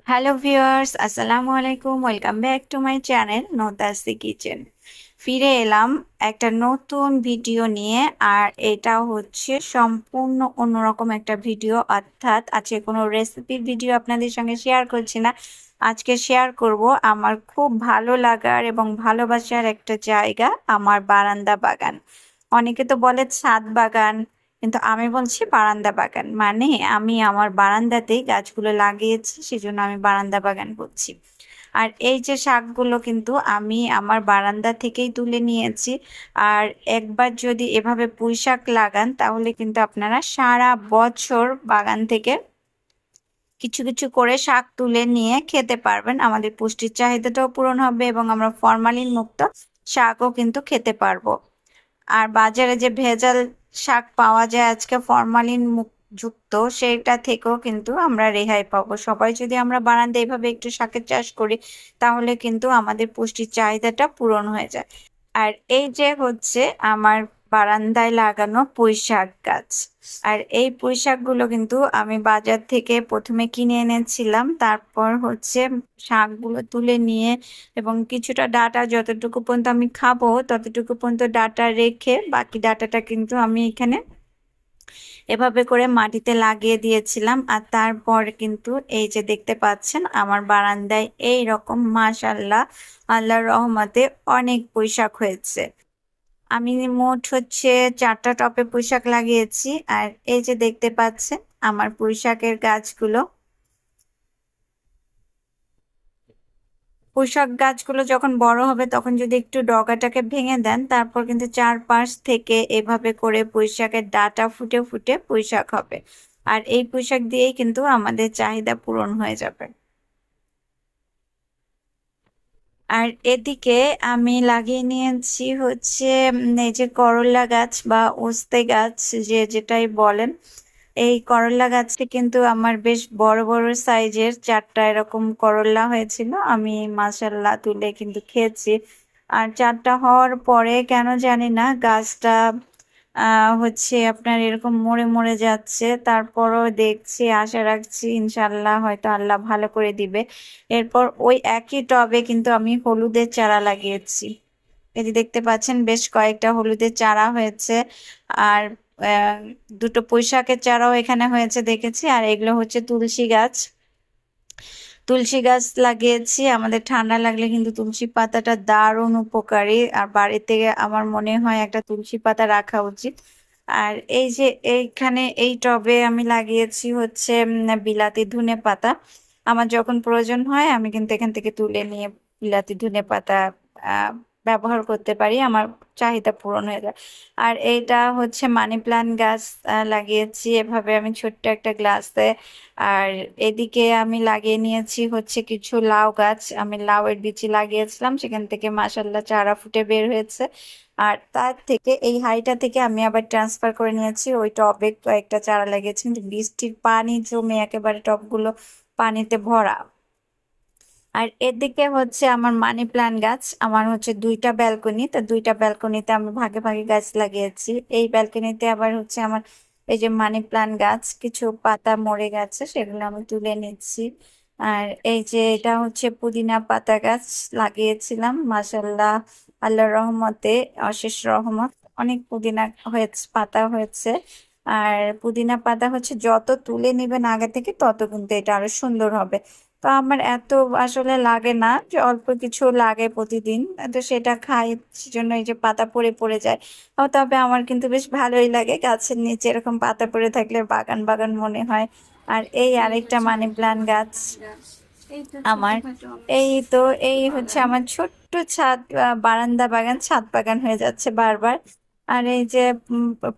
Hello viewers, আসসালামু আলাইকুম। Welcome back to my channel নতাসি কিচেন। ফিরে এলাম একটা নতুন ভিডিও নিয়ে। আর এটা হচ্ছে সম্পূর্ণ অন্যরকম একটা ভিডিও, অর্থাৎ আজকে কোনো রেসিপির ভিডিও আপনাদের সঙ্গে শেয়ার করছি না। আজকে শেয়ার করব আমার খুব ভালো লাগার এবং ভালোবাসার একটা জায়গা, আমার বারান্দা বাগান। অনেকে তো বলে ছাদ বাগান, কিন্তু আমি বলছি বারান্দা বাগান। মানে আমি আমার বারান্দাতেই গাছগুলো লাগিয়েছি, সেজন্য আমি বারান্দা বাগান বলছি। আর এই যে শাকগুলো কিন্তু আমি আমার বারান্দা থেকেই তুলে নিয়েছি। আর একবার যদি এভাবে পুঁই শাক লাগান, তাহলে কিন্তু আপনারা সারা বছর বাগান থেকে কিছু কিছু করে শাক তুলে নিয়ে খেতে পারবেন। আমাদের পুষ্টির চাহিদাটাও পূরণ হবে এবং আমরা ফরমালিন মুক্ত শাকও কিন্তু খেতে পারবো। আর বাজারে যে ভেজাল শাক পাওয়া যায় আজকে ফরমালিন যুক্ত, সেটা থেকেও কিন্তু আমরা রেহাই পাবো। সবাই যদি আমরা বারান্দায় এইভাবে একটু শাকের চাষ করি, তাহলে কিন্তু আমাদের পুষ্টির চাহিদাটা পূরণ হয়ে যায়। আর এই যে হচ্ছে আমার বারান্দায় লাগানো পুঁই শাক গাছ। আর এই পুঁই শাকগুলো কিন্তু আমি বাজার থেকে প্রথমে কিনে এনেছিলাম, তারপর হচ্ছে শাকগুলো তুলে নিয়ে এবং কিছুটা ডাঁটা, যতটুকু পর্যন্ত আমি খাবো ততটুকু পর্যন্ত ডাঁটা রেখে বাকি ডাঁটাটা কিন্তু আমি এখানে এভাবে করে মাটিতে লাগিয়ে দিয়েছিলাম। আর তারপর কিন্তু এই যে দেখতে পাচ্ছেন আমার বারান্দায় এই রকম মাশাআল্লাহ, আল্লাহর রহমতে অনেক পুঁই শাক হয়েছে। আমি মোট হচ্ছে 4টা টপে পুঁই শাক লাগিয়েছি। আর এই যে দেখতে পাচ্ছেন আমার পুঁই শাকের গাছগুলো, পুঁইশাক গাছগুলো যখন বড় হবে তখন যদি একটু ডগাটাকে ভেঙে দেন, তারপর কিন্তু চারপাশ থেকে এভাবে করে পুঁইশাকের ডাঁটা ফুটে ফুটে পুঁইশাক হবে। আর এই পুঁইশাক দিয়েই কিন্তু আমাদের চাহিদা পূরণ হয়ে যাবে। আর এদিকে আমি লাগিয়ে নিয়েছি হচ্ছে এই যে করলা গাছ বা উস্তে গাছ, যেটাই বলেন। এই করলা গাছটি কিন্তু আমার বেশ বড় বড় সাইজের, 4টা এরকম করলা হয়েছিল। আমি মাশাআল্লাহ তুলে কিন্তু খেয়েছি। আর 4টা হওয়ার পরে কেন জানি না গাছটা হচ্ছে আপনার এরকম মরে মরে যাচ্ছে। তারপরও দেখছি, আশা রাখছি ইনশাল্লাহ হয়তো আল্লাহ ভালো করে দিবে। এরপর ওই একই টবে কিন্তু আমি হলুদের চারা লাগিয়েছি। এই যে দেখতে পাচ্ছেন বেশ কয়েকটা হলুদের চারা হয়েছে। আর আহ, দুটো পুঁইশাকের চারাও এখানে হয়েছে দেখেছি। আর এগুলো হচ্ছে তুলসী গাছ। তুলসী গাছ লাগিয়েছি। আমাদের ঠান্ডা লাগলে কিন্তু তুলসী পাতাটা দারুণ উপকারী। আর বাড়িতে আমার মনে হয় একটা তুলসী পাতা রাখা উচিত। আর এই যে এইখানে এই টবে আমি লাগিয়েছি হচ্ছে বিলাতি ধনে পাতা। আমার যখন প্রয়োজন হয় আমি কিন্তু এখান থেকে তুলে নিয়ে বিলাতি ধনে পাতা আহ ব্যবহার করতে পারি, আমার চাহিদা পূরণ হয়ে যায়। আর এইটা হচ্ছে মানি প্ল্যান্ট গাছ লাগিয়েছি এভাবে আমি ছোট্ট একটা গ্লাসে। আর এদিকে আমি লাগিয়ে নিয়েছি হচ্ছে কিছু লাউ গাছ। আমি লাউয়ের বিচি লাগিয়েছিলাম, সেখান থেকে মাশাআল্লাহ চারা ফুটে বের হয়েছে। আর তার থেকে এই হাঁড়িটা থেকে আমি আবার ট্রান্সফার করে নিয়েছি ওই টবে কয়েকটা চারা লাগিয়েছি, কিন্তু বৃষ্টির পানি জমে একেবারে টবগুলো পানিতে ভরা। আর এদিকে হচ্ছে আমার মানি প্ল্যান্ট গাছ। আমার হচ্ছে 2টা ব্যালকনি, তো 2টা ব্যালকনিতে আমি ভাগে ভাগে গাছ লাগিয়েছি। এই ব্যালকনিতে আবার হচ্ছে আমার এই যে মানি প্ল্যান্ট গাছ, কিছু পাতা মরে গেছে সেগুলো আমি তুলে নিচ্ছি। আর এই যে এটা হচ্ছে পুদিনা পাতা গাছ লাগিয়েছিলাম, মাশাল্লাহ আল্লাহর রহমতে অশেষ রহমত, অনেক পুদিনা হয়েছে, পাতা হয়েছে। আর পুদিনা পাতা হচ্ছে যত তুলে নিবেন আগে থেকে তত কিন্তু এটা আরো সুন্দর হবে। তো আমার এত আসলে লাগে না, যে অল্প কিছু লাগে প্রতিদিন, তো সেটা খাই, সেজন্য এই যে পাতা পড়ে পড়ে যায়। তবে আমার কিন্তু বেশ ভালোই লাগে গাছের নিচে এরকম পাতা পড়ে থাকলে বাগান বাগান মনে হয়। আর এই আরেকটা মানি প্ল্যান্ট গাছ আমার। এই তো এই হচ্ছে আমার ছোট্ট ছাদ, বারান্দা বাগান ছাদ বাগান হয়ে যাচ্ছে বারবার। আর এই যে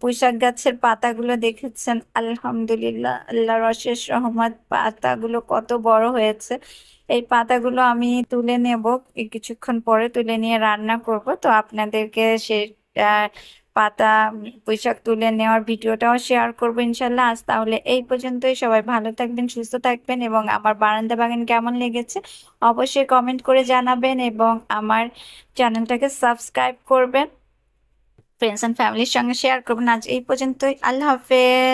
পুঁইশাক গাছের পাতাগুলো দেখেছেন, আলহামদুলিল্লাহ আল্লাহর অশেষ রহমত, পাতাগুলো কত বড় হয়েছে। এই পাতাগুলো আমি তুলে নেব, এই কিছুক্ষণ পরে তুলে নিয়ে রান্না করব। তো আপনাদেরকে সে পাতা পুঁইশাক তুলে নেওয়ার ভিডিওটাও শেয়ার করবো ইনশাল্লাহ। আজ তাহলে এই পর্যন্তই। সবাই ভালো থাকবেন, সুস্থ থাকবেন এবং আমার বারান্দা বাগান কেমন লেগেছে অবশ্যই কমেন্ট করে জানাবেন এবং আমার চ্যানেলটাকে সাবস্ক্রাইব করবেন, ফ্রেন্ডস এন্ড ফ্যামিলির সঙ্গে শেয়ার করবেন। আজ এই পর্যন্তই, আল্লাহ হাফেজ।